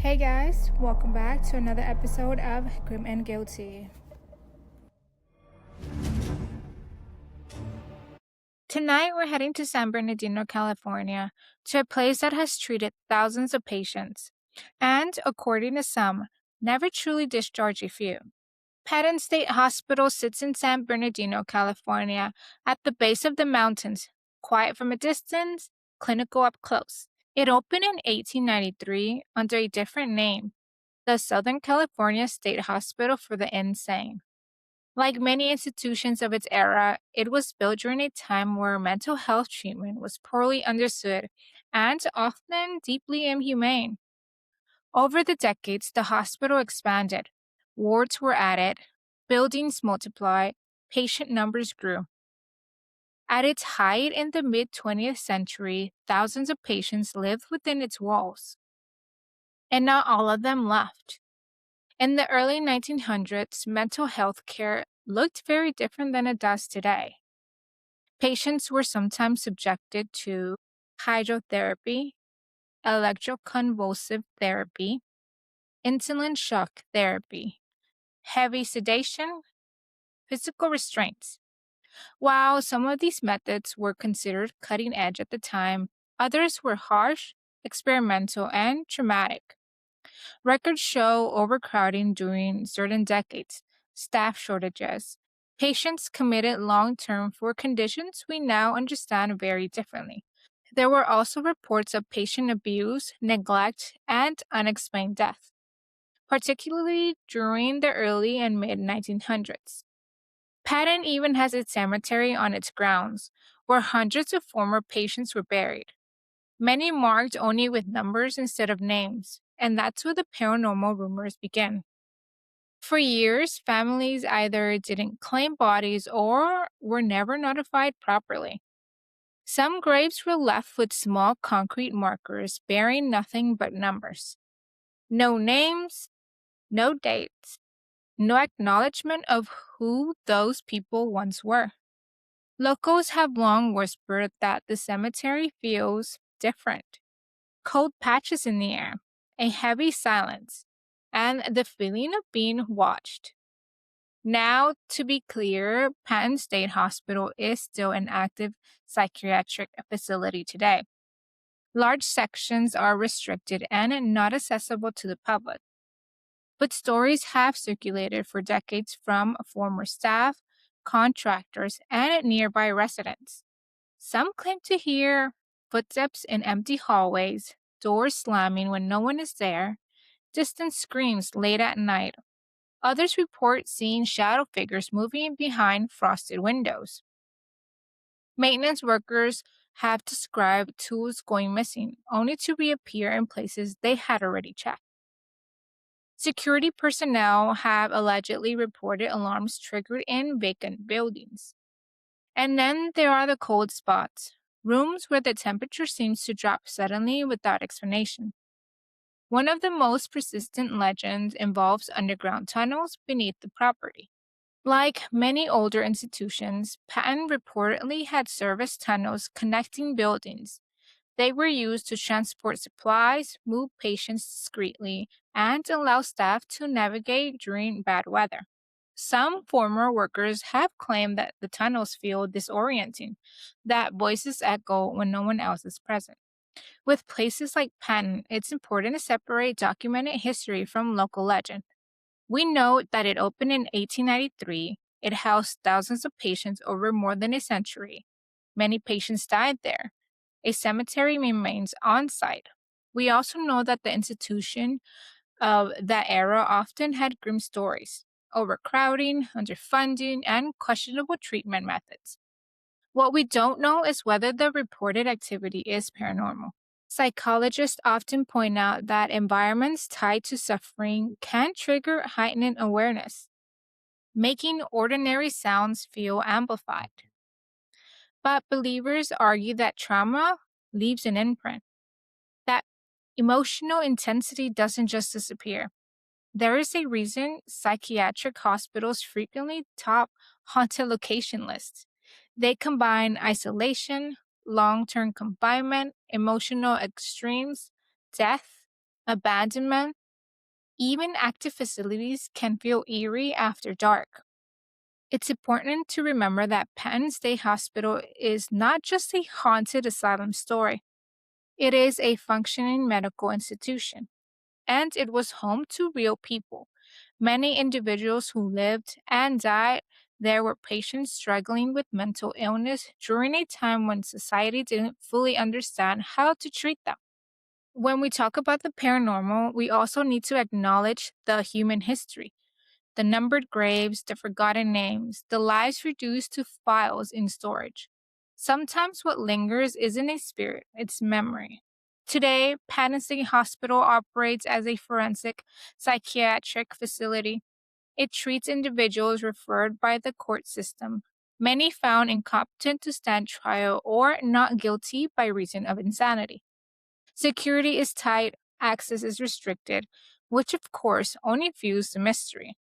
Hey guys, welcome back to another episode of Grim and Guilty. Tonight we're heading to San Bernardino, California, to a place that has treated thousands of patients, and, according to some, never truly discharged a few. Patton State Hospital sits in San Bernardino, California, at the base of the mountains, quiet from a distance, clinical up close. It opened in 1893 under a different name, the Southern California State Hospital for the Insane. Like many institutions of its era, it was built during a time where mental health treatment was poorly understood and often deeply inhumane. Over the decades, the hospital expanded, wards were added, buildings multiplied, patient numbers grew. At its height in the mid 20th century, thousands of patients lived within its walls, and not all of them left. In the early 1900s, mental health care looked very different than it does today. Patients were sometimes subjected to hydrotherapy, electroconvulsive therapy, insulin shock therapy, heavy sedation, physical restraints. While some of these methods were considered cutting edge at the time, others were harsh, experimental, and traumatic. Records show overcrowding during certain decades, staff shortages, patients committed long term for conditions we now understand very differently. There were also reports of patient abuse, neglect, and unexplained death, particularly during the early and mid 1900s. Patton even has a cemetery on its grounds, where hundreds of former patients were buried, many marked only with numbers instead of names, and that's where the paranormal rumors begin. For years, families either didn't claim bodies or were never notified properly. Some graves were left with small concrete markers bearing nothing but numbers. No names, no dates, no acknowledgement of who those people once were. Locals have long whispered that the cemetery feels different. Cold patches in the air, a heavy silence, and the feeling of being watched. Now, to be clear, Patton State Hospital is still an active psychiatric facility today. Large sections are restricted and not accessible to the public. But stories have circulated for decades from former staff, contractors, and nearby residents. Some claim to hear footsteps in empty hallways, doors slamming when no one is there, distant screams late at night. Others report seeing shadow figures moving behind frosted windows. Maintenance workers have described tools going missing, only to reappear in places they had already checked. Security personnel have allegedly reported alarms triggered in vacant buildings. And then there are the cold spots, rooms where the temperature seems to drop suddenly without explanation. One of the most persistent legends involves underground tunnels beneath the property. Like many older institutions, Patton reportedly had service tunnels connecting buildings. They were used to transport supplies, move patients discreetly, and allow staff to navigate during bad weather. Some former workers have claimed that the tunnels feel disorienting, that voices echo when no one else is present. With places like Patton, it's important to separate documented history from local legend. We know that it opened in 1893. It housed thousands of patients over more than a century. Many patients died there. A cemetery remains on site. We also know that the institution of that era often had grim stories, overcrowding, underfunding, and questionable treatment methods. What we don't know is whether the reported activity is paranormal. Psychologists often point out that environments tied to suffering can trigger heightened awareness, making ordinary sounds feel amplified. But believers argue that trauma leaves an imprint, that emotional intensity doesn't just disappear. There is a reason psychiatric hospitals frequently top haunted location lists. They combine isolation, long term confinement, emotional extremes, death, abandonment, even active facilities can feel eerie after dark. It's important to remember that Patton State Hospital is not just a haunted asylum story, it is a functioning medical institution, and it was home to real people. Many individuals who lived and died there were patients struggling with mental illness during a time when society didn't fully understand how to treat them. When we talk about the paranormal, we also need to acknowledge the human history, the numbered graves, the forgotten names, the lives reduced to files in storage. Sometimes what lingers isn't a spirit, it's memory. Today, Patton State Hospital operates as a forensic psychiatric facility. It treats individuals referred by the court system, many found incompetent to stand trial or not guilty by reason of insanity. Security is tight, access is restricted, which of course only fuels the mystery.